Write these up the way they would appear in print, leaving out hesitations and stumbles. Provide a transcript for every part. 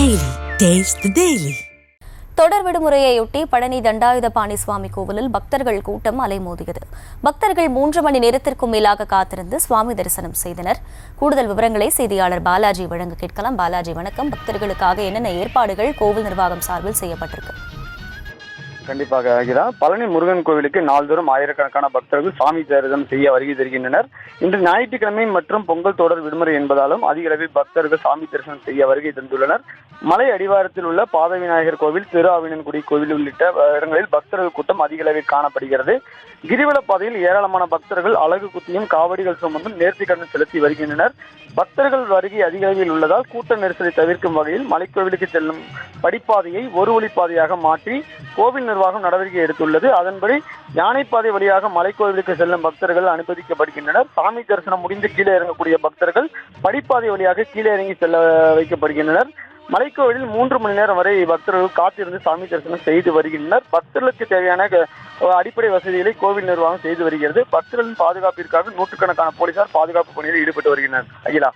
Daily. Taste the Daily. தொடர் விடுமுறையொட்டி பழனி தண்டாயுதபாணி சுவாமி கோவிலில் பக்தர்கள் கூட்டம் அலைமோதியது. பக்தர்கள் 3 மணி நேரத்திற்கும் மேலாக காத்திருந்து சுவாமி தரிசனம் செய்தனர். கூடுதல் விவரங்களை செய்தியாளர் பாலாஜி வழங்க கேட்கலாம். பாலாஜி, வணக்கம். பக்தர்களுக்காக என்னென்ன ஏற்பாடுகள் கோவில் நிர்வாகம் சார்பில் செய்யப்பட்டிருக்கு? கண்டிப்பாக ஆகிறார். பழனி முருகன் கோவிலுக்கு நாள்தோறும் ஆயிரக்கணக்கான பக்தர்கள் சாமி தரிசனம் செய்ய வருகை தருகின்றனர். இன்று ஞாயிற்றுக்கிழமை மற்றும் பொங்கல் தொடர் விடுமுறை என்பதாலும் அதிக அளவில் பக்தர்கள் சாமி தரிசனம் செய்ய வருகை தந்துள்ளனர். மலை அடிவாரத்தில் உள்ள பாத விநாயகர் கோவில், திரு ஆவினன்குடி கோவில் உள்ளிட்ட இடங்களில் பக்தர்கள் கூட்டம் அதிக அளவில் காணப்படுகிறது. கிரிவல பாதையில் ஏராளமான பக்தர்கள் அலகு குத்தியும் காவடிகள் சுமந்தும் நேர்த்திக்கடன் செலுத்தி வருகின்றனர். பக்தர்கள் வருகை அதிக அளவில் உள்ளதால் கூட்ட நெரிசலை தவிர்க்கும் வகையில் மலைக்கோவிலுக்கு செல்லும் படிப்பாதையை ஒரு வழிப்பாதையாக மாற்றி கோவில் நிர்வாகம் நடவடிக்கை எடுத்துள்ளது. அதன்படி யானைப்பாதை வழியாக மலைக்கோவிலுக்கு செல்லும் பக்தர்கள் அனுமதிக்கப்படுகின்றனர். சாமி தரிசனம் முடிந்து கீழே இறங்கக்கூடிய பக்தர்கள் படிப்பாதை வழியாக கீழே இறங்கி செல்ல வைக்கப்படுகின்றனர். மலைக்கோவிலில் 3 மணி நேரம் வரை பக்தர்கள் காத்திருந்து சாமி தரிசனம் செய்து வருகின்றனர். பக்தர்களுக்கு தேவையான அடிப்படை வசதிகளை கோவில் நிர்வாகம் செய்து வருகிறது. பக்தர்களின் பாதுகாப்பிற்காக நூற்றுக்கணக்கான போலீசார் பாதுகாப்பு பணியில் ஈடுபட்டு வருகின்றனர். அகிலா,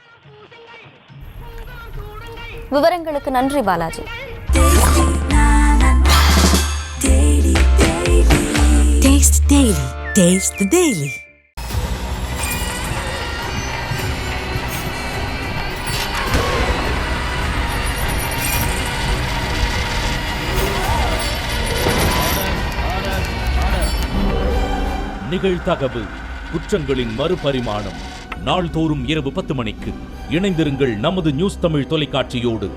விவரங்களுக்கு நன்றி Balaji. Taste Daily. Taste the Daily. நிகழ்தகவு குற்றங்களின் மறுபரிமாணம். நாள்தோறும் இரவு 10 மணிக்கு இணைந்திருங்கள் நமது நியூஸ் தமிழ் தொலைக்காட்சியோடு.